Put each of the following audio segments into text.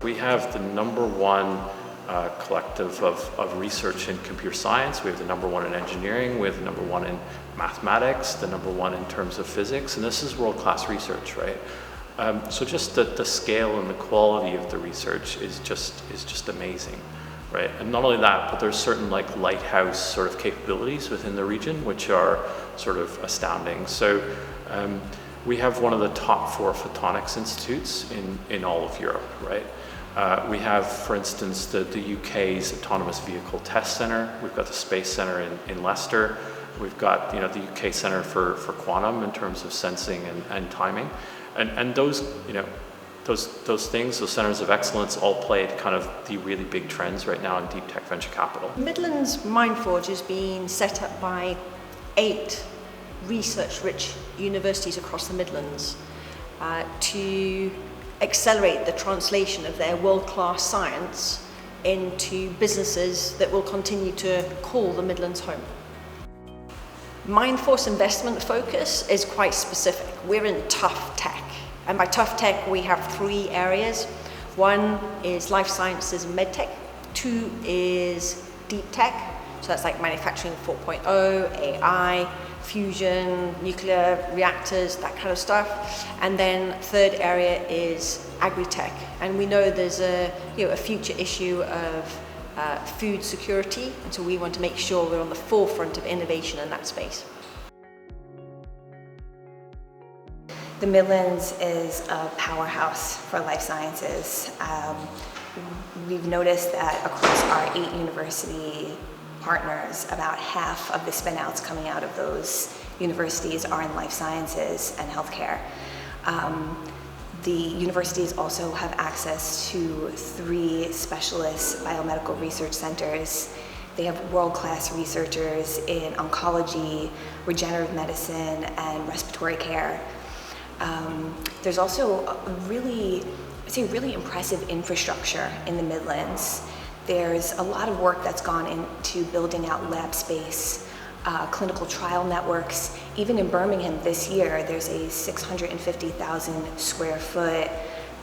We have the #1 collective of research in computer science. We have the #1 in engineering. We have the #1 in mathematics, the #1 in terms of physics, and this is world-class research, right? So just the scale and the quality of the research is just amazing, right? And not only that, but there's certain like lighthouse sort of capabilities within the region which are sort of astounding. So we have one of the top 4 photonics institutes in all of Europe, right? We have, for instance, the UK's Autonomous Vehicle Test Centre. We've got the Space Centre in Leicester. We've got the UK Centre for Quantum in terms of sensing and timing. And those, those things, those centres of excellence all play to kind of the really big trends right now in deep tech venture capital. Midlands Mindforge has been set up by 8 research-rich universities across the Midlands to accelerate the translation of their world-class science into businesses that will continue to call the Midlands home. Mindforce's investment focus is quite specific. We're in tough tech, and by tough tech we have 3 areas. 1 is life sciences and medtech. 2 is deep tech, so that's like manufacturing 4.0, AI, fusion, nuclear reactors, that kind of stuff. And then 3rd area is agri-tech, and we know there's a future issue of food security, and so we want to make sure we're on the forefront of innovation in that space. The Midlands is a powerhouse for life sciences. We've noticed that across our 8 university partners, about half of the spinouts coming out of those universities are in life sciences and healthcare. The universities also have access to 3 specialist biomedical research centers. They have world-class researchers in oncology, regenerative medicine, and respiratory care. There's also a really impressive infrastructure in the Midlands. There's a lot of work that's gone into building out lab space, clinical trial networks. Even in Birmingham this year, there's a 650,000 square foot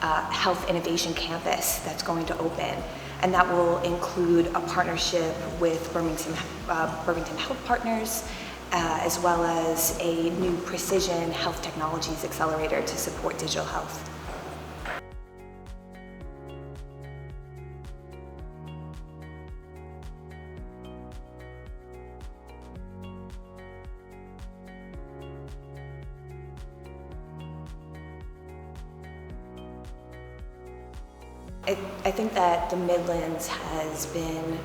health innovation campus that's going to open. And that will include a partnership with Birmingham Health Partners, as well as a new precision health technologies accelerator to support digital health. I think that the Midlands has been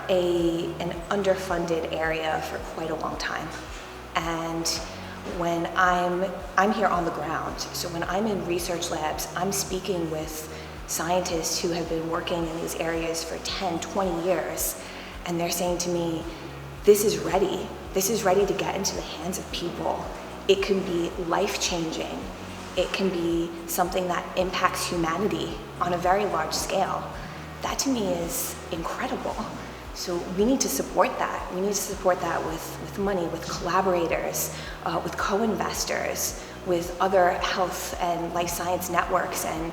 an underfunded area for quite a long time. And when I'm here on the ground, so when I'm in research labs, I'm speaking with scientists who have been working in these areas for 10, 20 years, and they're saying to me, this is ready. This is ready to get into the hands of people. It can be life-changing. It can be something that impacts humanity on a very large scale. That to me is incredible. So we need to support that. We need to support that with money, with collaborators, with co-investors, with other health and life science networks. And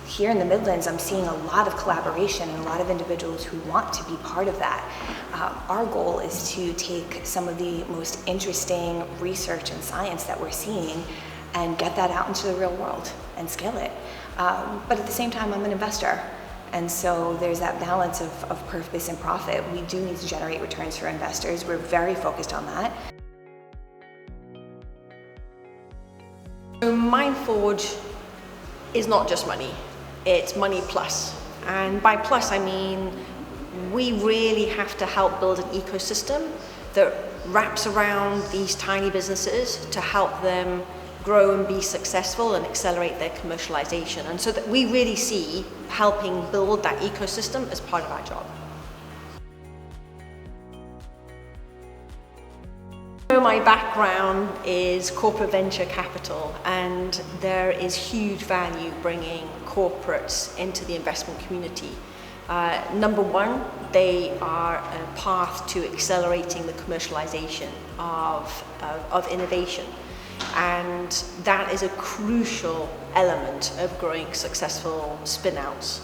here in the Midlands, I'm seeing a lot of collaboration and a lot of individuals who want to be part of that. Our goal is to take some of the most interesting research and science that we're seeing and get that out into the real world and scale it. But at the same time, I'm an investor. And so there's that balance of purpose and profit. We do need to generate returns for investors. We're very focused on that. So Mindforge is not just money, it's money plus. And by plus, I mean, we really have to help build an ecosystem that wraps around these tiny businesses to help them grow and be successful and accelerate their commercialization. And so that we really see helping build that ecosystem as part of our job. So my background is corporate venture capital, and there is huge value bringing corporates into the investment community. Number one, they are a path to accelerating the commercialization of innovation. And that is a crucial element of growing successful spinouts.